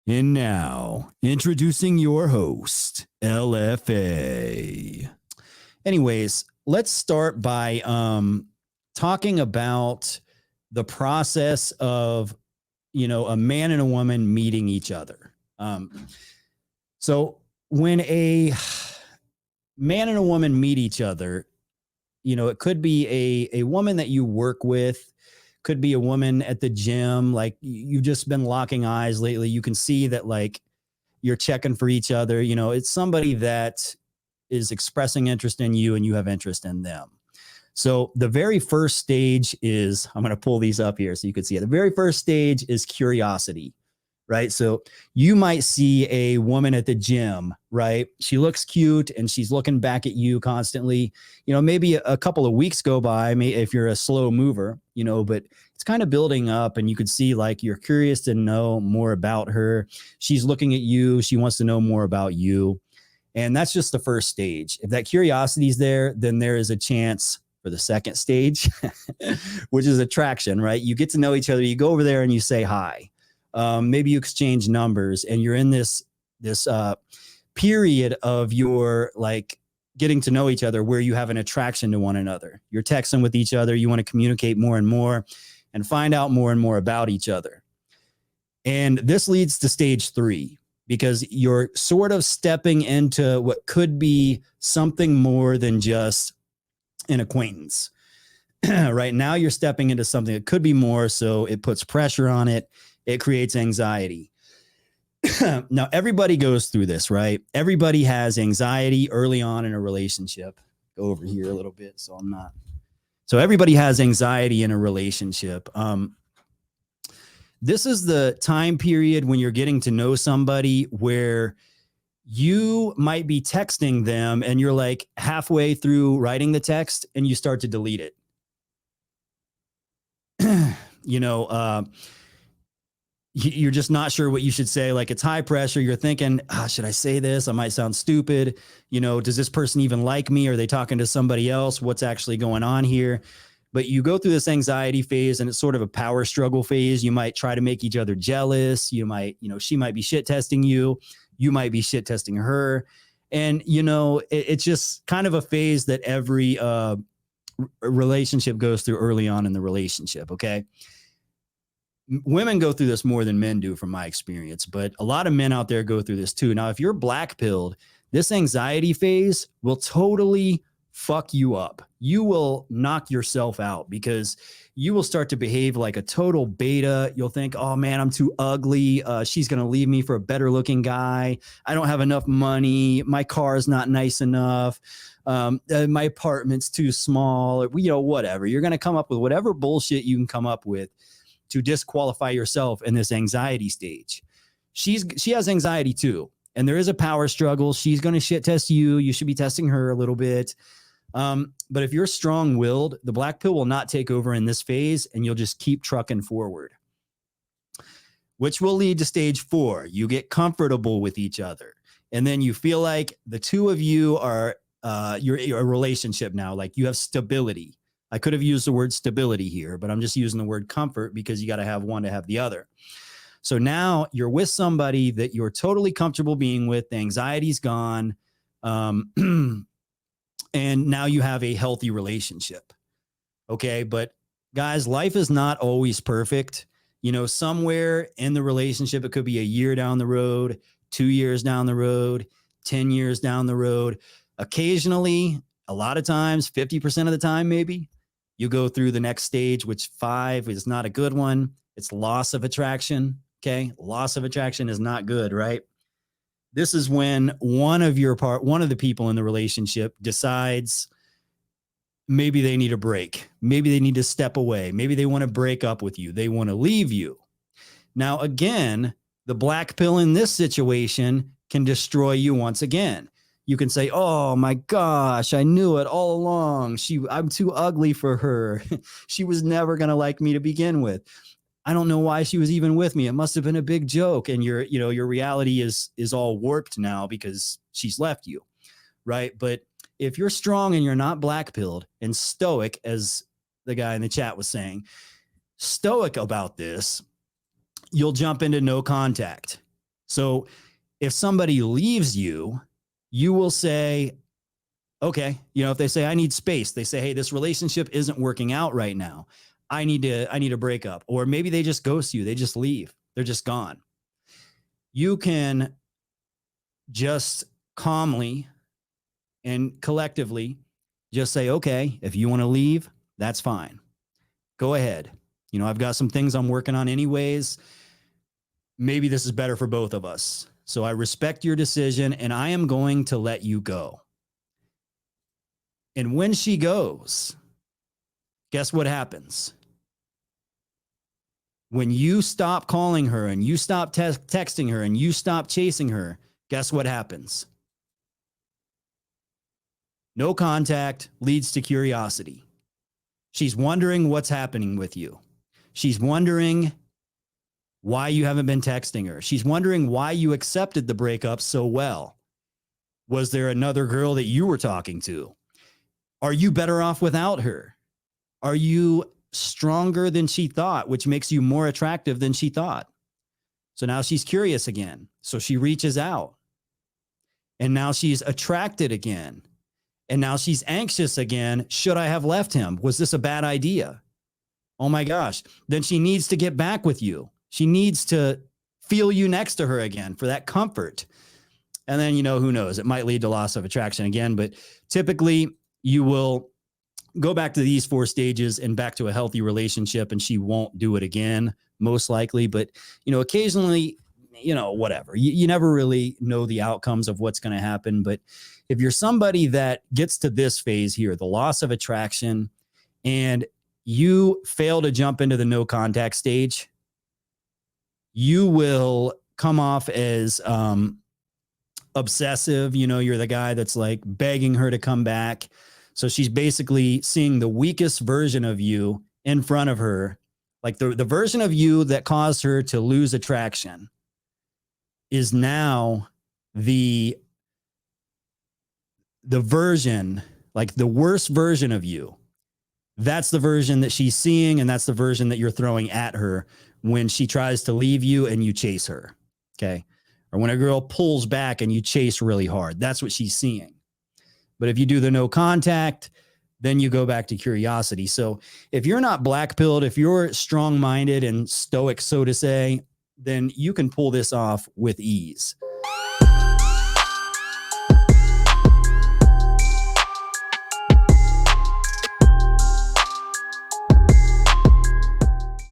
And now, introducing your host, LFA. Anyways, let's start by talking about the process of, a man and a woman meeting each other. So when a man and a woman meet each other, it could be a woman that you work with, could be a woman at the gym. Like you've just been locking eyes lately. You can see that like you're checking for each other. It's somebody that is expressing interest in you and you have interest in them. So the very first stage is, I'm going to pull these up here so you can see it. The very first stage is curiosity, right? So you might see a woman at the gym, right? She looks cute and she's looking back at you constantly. Maybe a couple of weeks go by, if you're a slow mover, but it's kind of building up and you could see like you're curious to know more about her. She's looking at you. She wants to know more about you. And that's just the first stage. If that curiosity is there, then there is a chance for the second stage, which is attraction, right? You get to know each other. You go over there and you say hi. Maybe you exchange numbers and you're in this period of your like getting to know each other where you have an attraction to one another. You're texting with each other. You want to communicate more and find out more and more about each other. And this leads to stage 3, because you're sort of stepping into what could be something more than just an acquaintance. Right now you're stepping into something that could be more, so it puts pressure on it. It creates anxiety. Now, everybody goes through this, right? Everybody has anxiety early on in a relationship. Go over here a little bit so I'm not. So everybody has anxiety in a relationship. This is the time period when you're getting to know somebody where you might be texting them and you're like halfway through writing the text and you start to delete it. You're just not sure what you should say. Like it's high pressure. You're thinking, should I say this? I might sound stupid. Does this person even like me? Are they talking to somebody else? What's actually going on here? But you go through this anxiety phase and it's sort of a power struggle phase. You might try to make each other jealous. You might, she might be shit testing you. You might be shit testing her. And, it's just kind of a phase that every relationship goes through early on in the relationship. Okay. Women go through this more than men do from my experience, but a lot of men out there go through this too. Now, if you're black pilled, this anxiety phase will totally fuck you up. You will knock yourself out because you will start to behave like a total beta. You'll think, oh man, I'm too ugly. She's going to leave me for a better looking guy. I don't have enough money. My car is not nice enough. My apartment's too small. Whatever. You're going to come up with whatever bullshit you can come up with to disqualify yourself in this anxiety stage. She has anxiety too. And there is a power struggle. She's going to shit test you. You should be testing her a little bit. But if you're strong-willed, the black pill will not take over in this phase and you'll just keep trucking forward, which will lead to stage 4. You get comfortable with each other. And then you feel like the two of you are, you're a relationship now. Like you have stability. I could have used the word stability here, but I'm just using the word comfort because you got to have one to have the other. So now you're with somebody that you're totally comfortable being with. The anxiety's gone. And now you have a healthy relationship. Okay. But guys, life is not always perfect. Somewhere in the relationship, it could be a year down the road, 2 years down the road, 10 years down the road. Occasionally, a lot of times, 50% of the time, maybe you go through the next stage, which 5 is not a good one. It's loss of attraction. Okay. Loss of attraction is not good, right? This is when one of the people in the relationship decides maybe they need a break. Maybe they need to step away. Maybe they want to break up with you. They want to leave you. Now, again, the black pill in this situation can destroy you once again. You can say, oh my gosh, I knew it all along. I'm too ugly for her. She was never going to like me to begin with. I don't know why she was even with me. It must have been a big joke. And your reality is all warped now because she's left you. Right. But if you're strong and you're not black pilled and stoic, as the guy in the chat was saying, stoic about this, you'll jump into no contact. So if somebody leaves you, you will say, okay, if they say I need space, they say, hey, this relationship isn't working out right now. I need a breakup. Or maybe they just ghost you. They just leave. They're just gone. You can just calmly and collectively just say, okay, if you want to leave, that's fine. Go ahead. I've got some things I'm working on anyways. Maybe this is better for both of us. So I respect your decision and I am going to let you go. And when she goes, guess what happens? When you stop calling her and you stop texting her and you stop chasing her, guess what happens? No contact leads to curiosity. She's wondering what's happening with you. She's wondering why you haven't been texting her. She's wondering why you accepted the breakup so well. Was there another girl that you were talking to? Are you better off without her? Are you stronger than she thought, which makes you more attractive than she thought? So now she's curious again. So she reaches out. And now she's attracted again. And now she's anxious again. Should I have left him? Was this a bad idea? Oh my gosh. Then she needs to get back with you. She needs to feel you next to her again for that comfort. And then, who knows? It might lead to loss of attraction again. But typically, you will go back to these 4 stages and back to a healthy relationship, and she won't do it again, most likely. But, occasionally, whatever. You never really know the outcomes of what's going to happen. But if you're somebody that gets to this phase here, the loss of attraction, and you fail to jump into the no contact stage, you will come off as obsessive. You're the guy that's like begging her to come back. So she's basically seeing the weakest version of you in front of her. Like the version of you that caused her to lose attraction is now the version, like the worst version of you. That's the version that she's seeing, and that's the version that you're throwing at her when she tries to leave you and you chase her. Okay. Or when a girl pulls back and you chase really hard, that's what she's seeing. But if you do the no contact, then you go back to curiosity. So if you're not black-pilled, if you're strong-minded and stoic, so to say, then you can pull this off with ease.